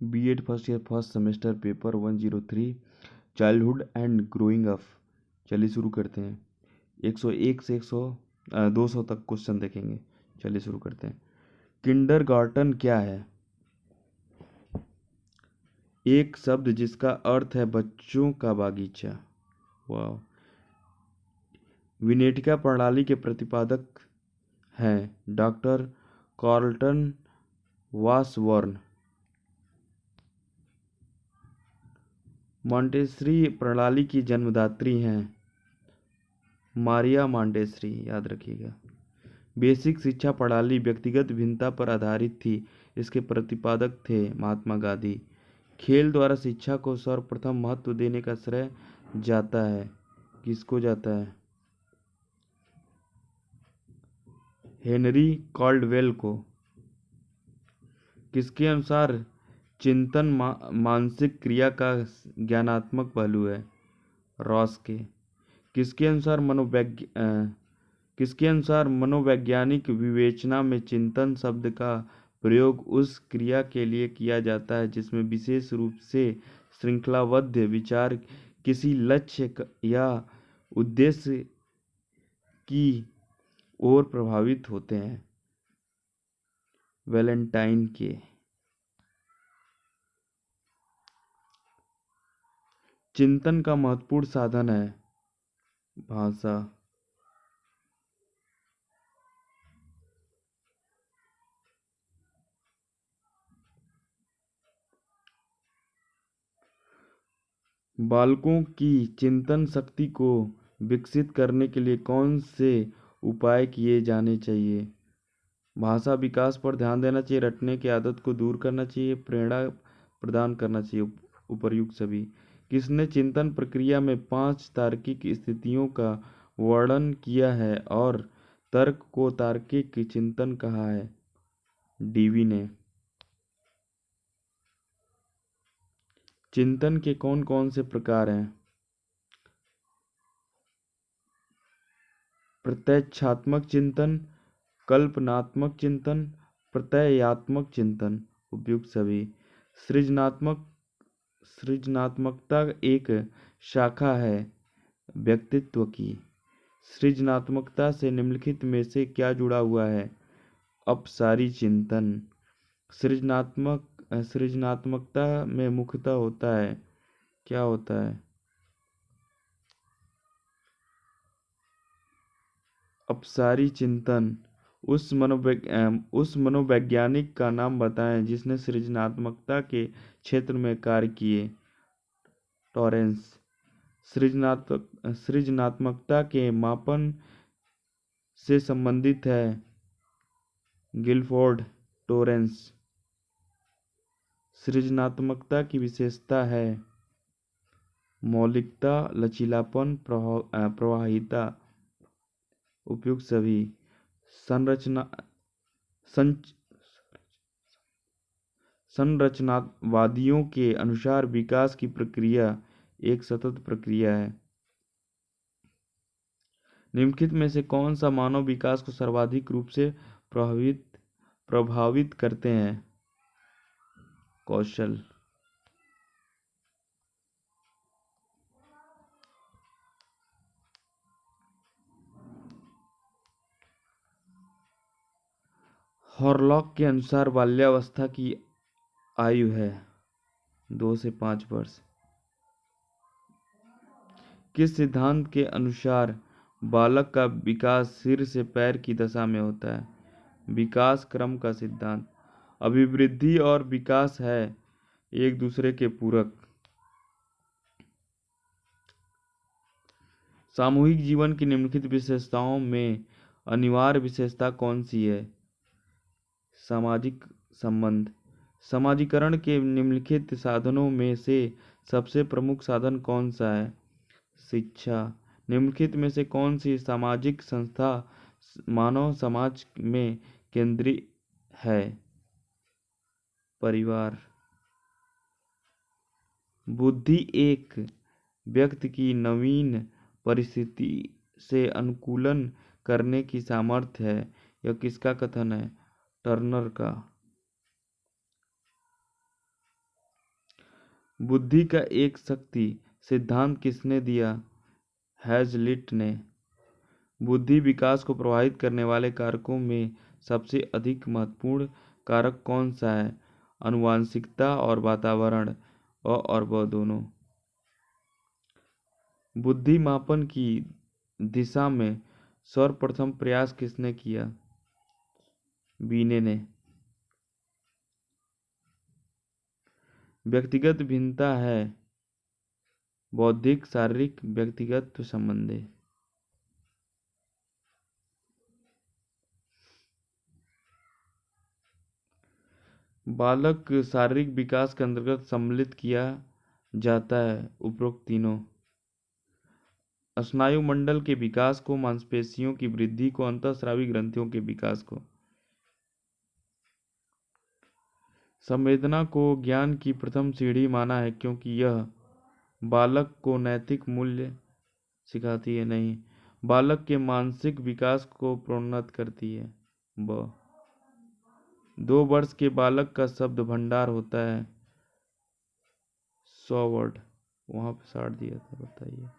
BEd first year first semester paper 103 childhood and growing up. चलिए शुरू करते हैं। 101 से 200 तक क्वेश्चन देखेंगे। चलिए शुरू करते हैं। किंडरगार्टन क्या है? एक शब्द जिसका अर्थ है बच्चों का बागीचा। वाह। विनेटिका प्रणाली के प्रतिपादक हैं डॉक्टर कार्लटन वासवर्न। मॉन्टेसरी प्रणाली की जन्मदात्री हैं मारिया मॉन्टेसरी, याद रखिएगा। बेसिक शिक्षा प्रणाली व्यक्तिगत भिन्नता पर आधारित थी। इसके प्रतिपादक थे महात्मा गांधी। खेल द्वारा शिक्षा को सर्वप्रथम महत्व देने का श्रेय जाता है, किसको जाता है? हेनरी कॉल्डवेल को। किसके अनुसार चिंतन मानसिक क्रिया का ज्ञानात्मक पहलू है? रॉस के। किसके अनुसार मनोवैज्ञानिक विवेचना में चिंतन शब्द का प्रयोग उस क्रिया के लिए किया जाता है जिसमें विशेष रूप से श्रृंखलाबद्ध विचार किसी लक्ष्य या उद्देश्य की ओर प्रभावित होते हैं? वैलेंटाइन के। चिंतन का महत्वपूर्ण साधन है भाषा। बालकों की चिंतन शक्ति को विकसित करने के लिए कौन से उपाय किए जाने चाहिए? भाषा विकास पर ध्यान देना चाहिए, रटने की आदत को दूर करना चाहिए, प्रेरणा प्रदान करना चाहिए, उपर्युक्त सभी। किसने चिंतन प्रक्रिया में 5 तार्किक स्थितियों का वर्णन किया है और तर्क को तार्किक चिंतन कहा है? डीवी ने। चिंतन के कौन कौन से प्रकार हैं? प्रत्यक्षात्मक चिंतन, कल्पनात्मक चिंतन, प्रत्ययात्मक चिंतन, उपयुक्त सभी। सृजनात्मक सृजनात्मकता एक शाखा है व्यक्तित्व की। सृजनात्मकता से निम्नलिखित में से क्या जुड़ा हुआ है? अपसारी चिंतन। सृजनात्मकता में मुख्यतः होता है, क्या होता है? अपसारी चिंतन। उस मनोवैज्ञानिक का नाम बताएं जिसने सृजनात्मकता के क्षेत्र में कार्य किए? टॉरेंस। सृजनात्मकता के मापन से संबंधित है गिलफोर्ड टॉरेंस। सृजनात्मकता की विशेषता है मौलिकता, लचीलापन, प्रवाहिता, उपयुक्त सभी। संरचनावादियों के अनुसार विकास की प्रक्रिया एक सतत प्रक्रिया है। निम्नलिखित में से कौन सा मानव विकास को सर्वाधिक रूप से प्रभावित करते हैं? कौशल। हॉरलॉक के अनुसार बाल्यावस्था की आयु है 2 से 5 वर्ष। किस सिद्धांत के अनुसार बालक का विकास सिर से पैर की दशा में होता है? विकास क्रम का सिद्धांत। अभिवृद्धि और विकास है एक दूसरे के पूरक। सामूहिक जीवन की निम्नलिखित विशेषताओं में अनिवार्य विशेषता कौन सी है? सामाजिक संबंध। समाजीकरण के निम्नलिखित साधनों में से सबसे प्रमुख साधन कौन सा है? शिक्षा। निम्नलिखित में से कौन सी सामाजिक संस्था मानव समाज में केंद्रीय है? परिवार। बुद्धि एक व्यक्ति की नवीन परिस्थिति से अनुकूलन करने की सामर्थ्य है। यह किसका कथन है? टर्नर का। बुद्धि का एक शक्ति सिद्धांत किसने दिया? हैज़लिट ने। बुद्धि विकास को प्रभावित करने वाले कारकों में सबसे अधिक महत्वपूर्ण कारक कौन सा है? आनुवंशिकता और वातावरण, और वह दोनों। बुद्धि मापन की दिशा में सर्वप्रथम प्रयास किसने किया? बीने ने। व्यक्तिगत भिन्नता है बौद्धिक शारीरिक व्यक्तिगत संबंध। बालक शारीरिक विकास के अंतर्गत सम्मिलित किया जाता है उपरोक्त तीनों। स्नायु मंडल के विकास को, मांसपेशियों की वृद्धि को, अंतःस्रावी ग्रंथियों के विकास को। संवेदना को ज्ञान की प्रथम सीढ़ी माना है क्योंकि यह बालक को नैतिक मूल्य सिखाती है। नहीं, बालक के मानसिक विकास को प्रोन्नत करती है। 2 वर्ष के बालक का शब्द भंडार होता है 100 वर्ड। वहां पे 60 दिया था, बताइए।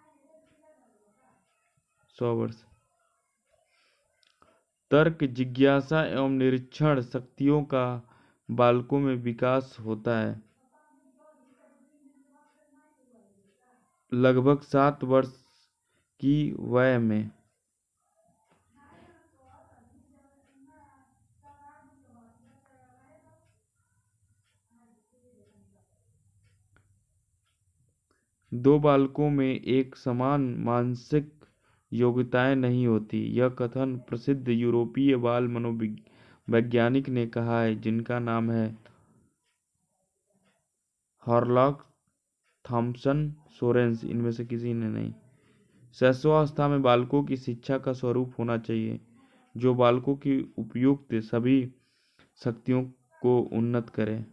100 वर्ष। तर्क, जिज्ञासा एवं निरीक्षण शक्तियों का बालकों में विकास होता है लगभग 7 वर्ष की वय में। दो बालकों में एक समान मानसिक योग्यताएं नहीं होती, यह कथन प्रसिद्ध यूरोपीय बाल मनोवैज्ञानिक ने कहा है, जिनका नाम है हॉरलॉक, थॉमसन, सोरेंस। इनमें से किसी ने नहीं। शैशवावस्था में बालकों की शिक्षा का स्वरूप होना चाहिए जो बालकों की उपयुक्त सभी शक्तियों को उन्नत करे।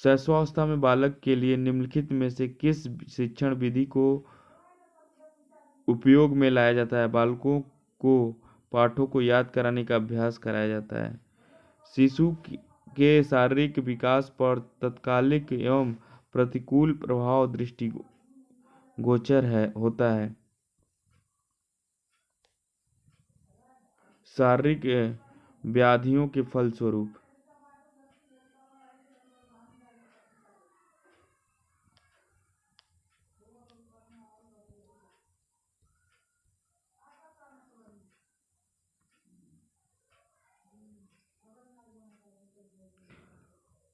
शैशवावस्था में बालक के लिए निम्नलिखित में से किस शिक्षण विधि को उपयोग में लाया जाता है? बालकों को पाठों को याद कराने का अभ्यास कराया जाता है। शिशु के शारीरिक विकास पर तत्कालिक एवं प्रतिकूल प्रभाव दृष्टिगोचर होता है। शारीरिक व्याधियों के फलस्वरूप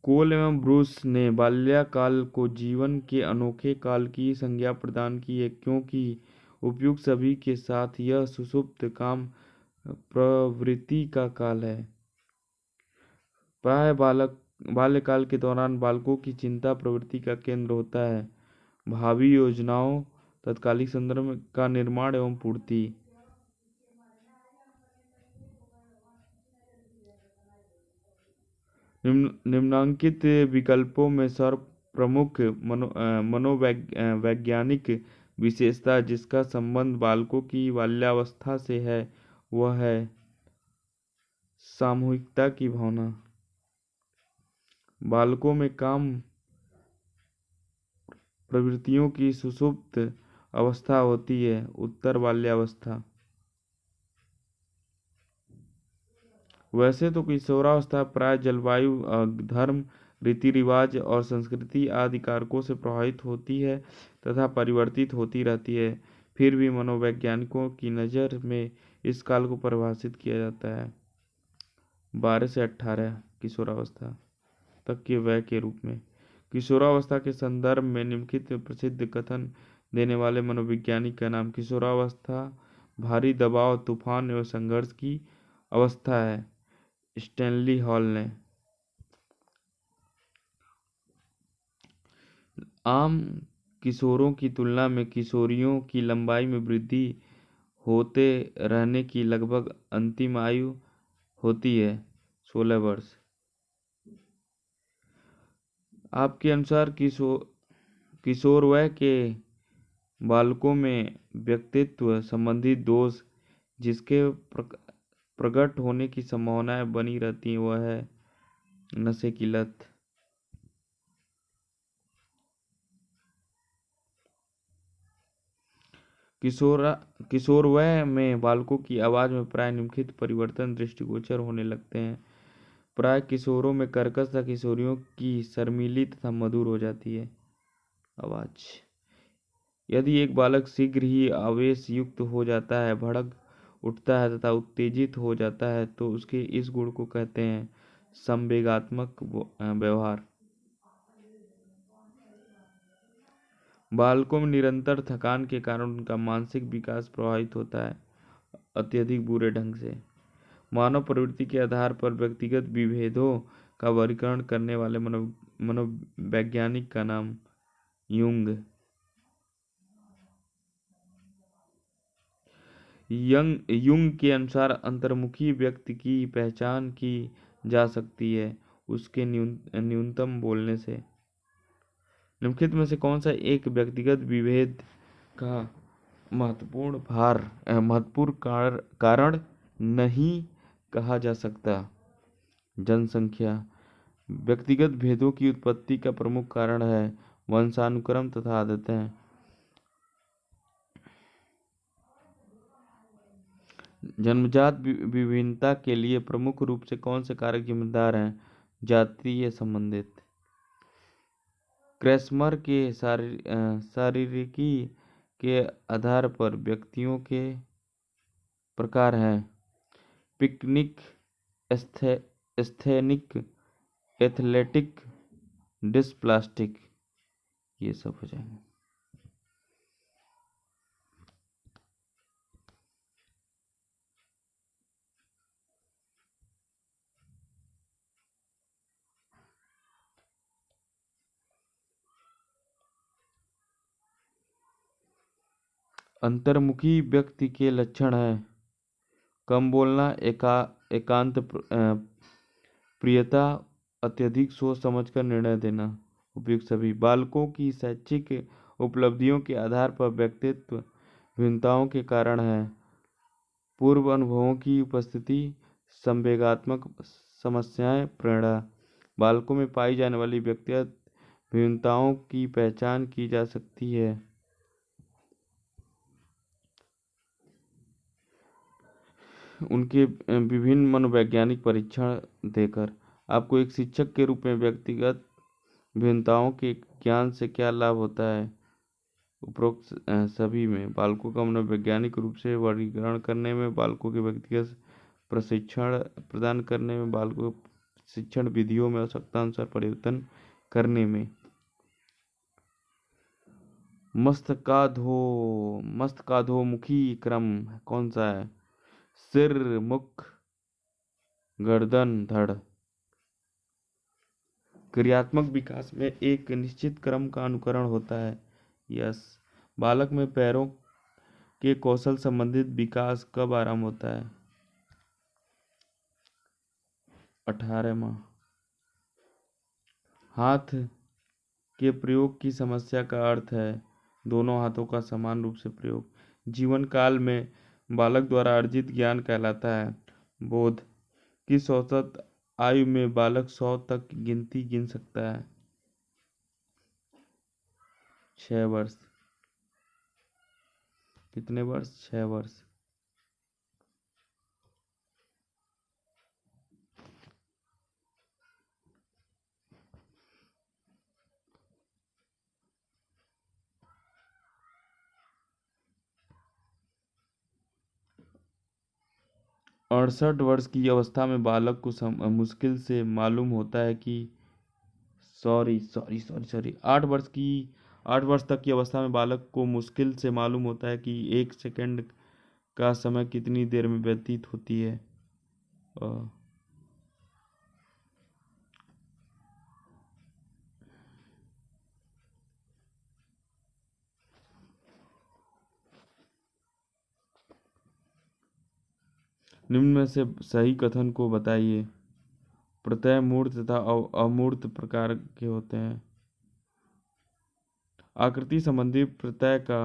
कोल एवं ब्रूस ने बाल्यकाल को जीवन के अनोखे काल की संज्ञा प्रदान की है क्योंकि उपयुक्त सभी के साथ यह सुषुप्त काम प्रवृत्ति का काल है। प्राय बाल्यकाल के दौरान बालकों की चिंता प्रवृत्ति का केंद्र होता है। भावी योजनाओं, तत्कालिक संदर्भ का निर्माण एवं पूर्ति। निम्नांकित विकल्पों में सर्वप्रमुख मनोवैज्ञानिक विशेषता जिसका संबंध बालकों की बाल्यावस्था से है वह है सामूहिकता की भावना। बालकों में काम प्रवृत्तियों की सुषुप्त अवस्था होती है, उत्तर बाल्यावस्था। वैसे तो किशोरावस्था प्राय जलवायु, धर्म, रीति रिवाज और संस्कृति आदि कारकों से प्रभावित होती है तथा परिवर्तित होती रहती है। फिर भी मनोवैज्ञानिकों की नज़र में इस काल को परिभाषित किया जाता है 12 से 18 किशोरावस्था तक के वय के रूप में। किशोरावस्था के संदर्भ में निम्नलिखित प्रसिद्ध कथन देने वाले मनोवैज्ञानिक का नाम। किशोरावस्था भारी दबाव, तूफान एवं संघर्ष की अवस्था है। स्टैनली हॉल ने। आम किशोरों की तुलना में किशोरियों की लंबाई में वृद्धि होते रहने की लगभग अंतिम आयु होती है 16 वर्ष। आपके अनुसार किशोर वय के बालकों में व्यक्तित्व संबंधी दोष जिसके प्रकट होने की संभावनाएं बनी रहती हैं, वह है नशे की लत। किशोरवय में बालकों की आवाज में प्राय निम्नलिखित परिवर्तन दृष्टिगोचर होने लगते हैं। प्राय किशोरों में कर्कश तथा किशोरियों की शर्मीली तथा मधुर हो जाती है आवाज। यदि एक बालक शीघ्र ही आवेश युक्त हो जाता है, भड़क उठता है तथा उत्तेजित हो जाता है, तो उसके इस गुण को कहते हैं संवेगात्मक व्यवहार। बालकों में निरंतर थकान के कारण उनका मानसिक विकास प्रभावित होता है अत्यधिक बुरे ढंग से। मानव प्रवृत्ति के आधार पर व्यक्तिगत विभेदों का वर्गीकरण करने वाले मनोवैज्ञानिक का नाम युंग युंग के अनुसार अंतर्मुखी व्यक्ति की पहचान की जा सकती है उसके न्यूनतम बोलने से। निम्नलिखित में से कौन सा एक व्यक्तिगत विभेद का महत्वपूर्ण कारण नहीं कहा जा सकता? जनसंख्या। व्यक्तिगत भेदों की उत्पत्ति का प्रमुख कारण है वंशानुक्रम तथा आदतें। जन्मजात विभिन्नता के लिए प्रमुख रूप से कौन से कारक जिम्मेदार हैं? जातीय संबंधित। क्रैस्मर के शारीरिकी के आधार पर व्यक्तियों के प्रकार हैं पिकनिक, एस्थेनिक, एथलेटिक, डिस्प्लास्टिक। ये सब हो जाएंगे। अंतर्मुखी व्यक्ति के लक्षण हैं कम बोलना, एकांत प्रियता, अत्यधिक सोच समझकर निर्णय देना। उपयुक्त सभी। बालकों की शैक्षिक उपलब्धियों के आधार पर व्यक्तित्व भिन्नताओं के कारण है पूर्व अनुभवों की उपस्थिति, संवेगात्मक समस्याएं, प्रेरणा। बालकों में पाई जाने वाली व्यक्तिगत भिन्नताओं की पहचान की जा सकती है उनके विभिन्न मनोवैज्ञानिक परीक्षण देकर। आपको एक शिक्षक के रूप में व्यक्तिगत भिन्नताओं के ज्ञान से क्या लाभ होता है? उपरोक्त सभी में। बालकों का मनोवैज्ञानिक रूप से वर्गीकरण करने में, बालकों के व्यक्तिगत प्रशिक्षण प्रदान करने में, बालकों शिक्षण विधियों में आवश्यकता अनुसार परिवर्तन करने में। मस्तकाधोमुखी क्रम कौन सा है? सिर, मुख, गर्दन, धड़। क्रियात्मक विकास में एक निश्चित क्रम का अनुकरण होता है। यस। बालक में पैरों के कौशल संबंधित विकास कब आरंभ होता है? 18 माह। हाथ के प्रयोग की समस्या का अर्थ है दोनों हाथों का समान रूप से प्रयोग। जीवन काल में बालक द्वारा अर्जित ज्ञान कहलाता है बोध। किस औसत आयु में बालक 100 तक गिनती गिन सकता है? 6 वर्ष। कितने वर्ष? 6 वर्ष। अड़सठ वर्ष की अवस्था में बालक को मुश्किल से मालूम होता है कि 8 वर्ष तक की अवस्था में बालक को मुश्किल से मालूम होता है कि 1 सेकंड का समय कितनी देर में व्यतीत होती है। निम्न में से सही कथन को बताइए। प्रत्यय मूर्त तथा अमूर्त प्रकार के होते हैं। आकृति संबंधी प्रत्यय का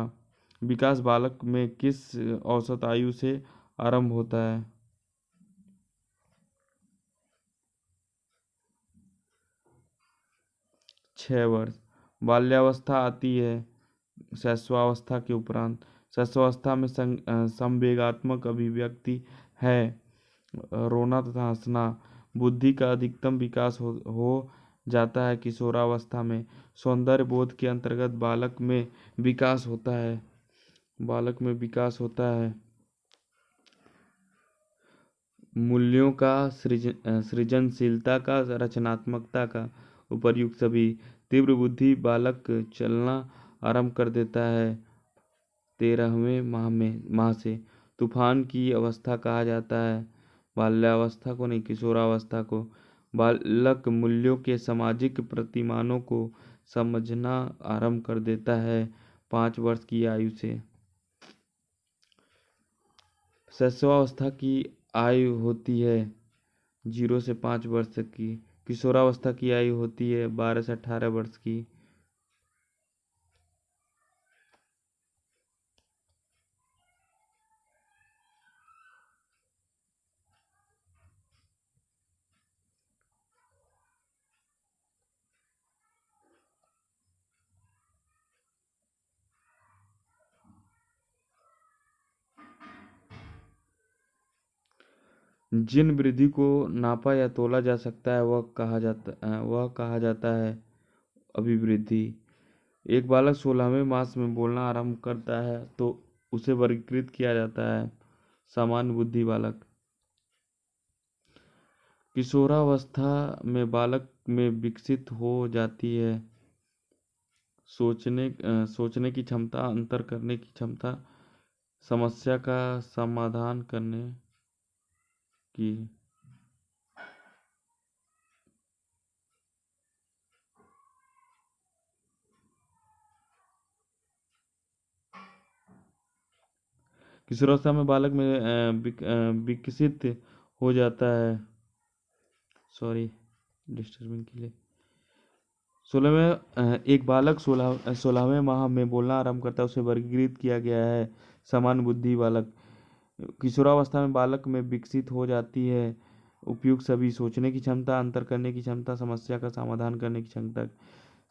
विकास बालक में किस औसत आयु से आरंभ होता है? 6 वर्ष। बाल्यावस्था आती है शैशवावस्था के उपरांत। शैशवावस्था में संवेगात्मक अभिव्यक्ति है, रोना तथा हंसना। बुद्धि का अधिकतम विकास हो जाता है किशोरावस्था में। सौंदर्य बोध के अंतर्गत बालक में विकास होता है। मूल्यों का सृजनशीलता का, रचनात्मकता का, उपर्युक्त सभी। तीव्र बुद्धि बालक चलना आरंभ कर देता है 13वें माह से। तूफान की अवस्था कहा जाता है बाल्यावस्था को, नहीं किशोरावस्था को। बालक मूल्यों के सामाजिक प्रतिमानों को समझना आरंभ कर देता है 5 वर्ष की आयु से। शैशवावस्था की आयु होती है 0 से 5 वर्ष तक की। किशोरावस्था की आयु होती है 12 से 18 वर्ष की। जिन वृद्धि को नापा या तोला जा सकता है वह कहा जाता है अभिवृद्धि। एक बालक 16वें मास में बोलना आरंभ करता है तो उसे वर्गीकृत किया जाता है सामान्य बुद्धि बालक। किशोरावस्था में बालक में विकसित हो जाती है सोचने की क्षमता, अंतर करने की क्षमता, समस्या का समाधान करने की। किशोरावस्था में बालक में विकसित हो जाता है, सॉरी डिस्टर्बिंग के लिए। एक बालक 16वें माह में बोलना आरंभ करता है, उसे वर्गीकृत किया गया है समान बुद्धि बालक। किशोरावस्था में बालक में विकसित हो जाती है उपयुक्त सभी, सोचने की क्षमता, अंतर करने की क्षमता, समस्या का समाधान करने की क्षमता।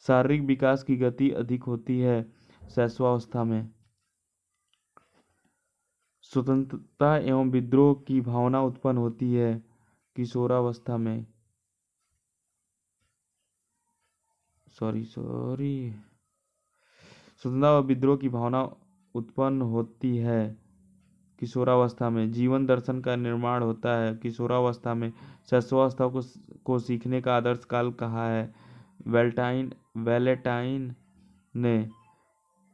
शारीरिक विकास की गति अधिक होती है शैशवावस्था में। स्वतंत्रता एवं विद्रोह की भावना उत्पन्न होती है किशोरावस्था में। स्वतंत्रता और विद्रोह की भावना उत्पन्न होती है किशोरावस्था में। जीवन दर्शन का निर्माण होता है किशोरावस्था में। शैशवावस्था को सीखने का आदर्श काल कहा है वैलेंटाइन ने।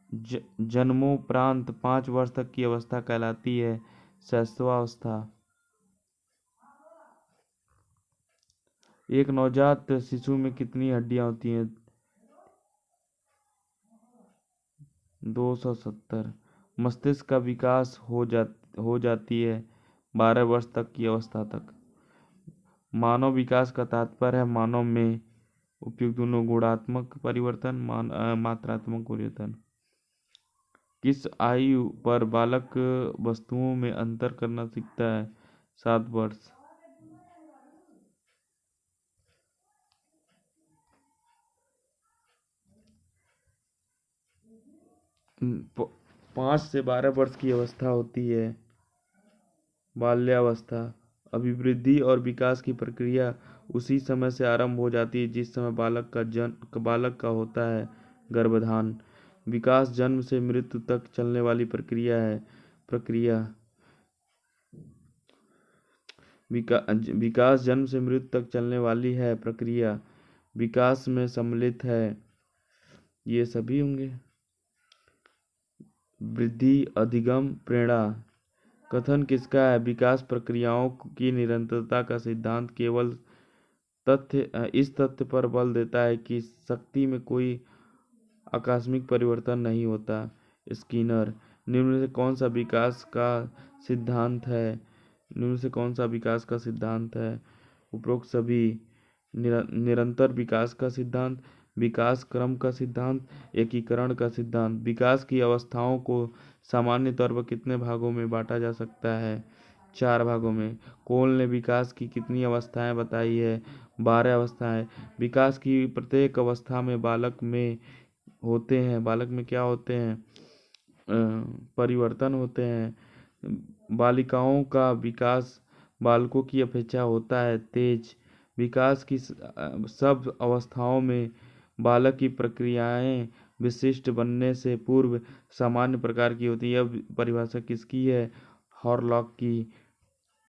जन्मोपरांत 5 वर्ष तक की अवस्था कहलाती है शैशवावस्था। एक नवजात शिशु में कितनी हड्डियां होती हैं? 270। मस्तिष्क का विकास हो जाती है 12 वर्ष तक की अवस्था तक। मानव विकास का तात्पर्य है मानव में उपयुक्त दोनों गुणात्मक परिवर्तन, मात्रात्मक परिवर्तन। किस आयु पर बालक वस्तुओं में अंतर करना सीखता है? 7 वर्ष। 5 से 12 वर्ष की अवस्था होती है बाल्यावस्था। अभिवृद्धि और विकास की प्रक्रिया उसी समय से आरंभ हो जाती है जिस समय बालक का होता है गर्भधान। विकास जन्म से मृत्यु तक चलने वाली विकास जन्म से मृत्यु तक चलने वाली है प्रक्रिया। विकास में सम्मिलित है ये सभी होंगे। वृद्धि, अधिगम, प्रेरणा। कथन किसका है? विकास प्रक्रियाओं की निरंतरता का सिद्धांत केवल इस तथ्य पर बल देता है कि शक्ति में कोई आकस्मिक परिवर्तन नहीं होता। स्किनर। निम्न से कौन सा विकास का सिद्धांत है? उपरोक्त सभी। निरंतर विकास का सिद्धांत, विकास क्रम का सिद्धांत, एकीकरण का सिद्धांत। विकास की अवस्थाओं को सामान्य तौर पर कितने भागों में बांटा जा सकता है? 4 भागों में। कोल ने विकास की कितनी अवस्थाएं बताई है? 12 अवस्थाएं। विकास की प्रत्येक अवस्था में बालक में क्या होते हैं? परिवर्तन होते हैं। बालिकाओं का विकास बालकों की अपेक्षा होता है तेज। विकास की सब अवस्थाओं में बालक की प्रक्रियाएं विशिष्ट बनने से पूर्व सामान्य प्रकार की होती है। यह परिभाषा किसकी है? हॉरलॉक की।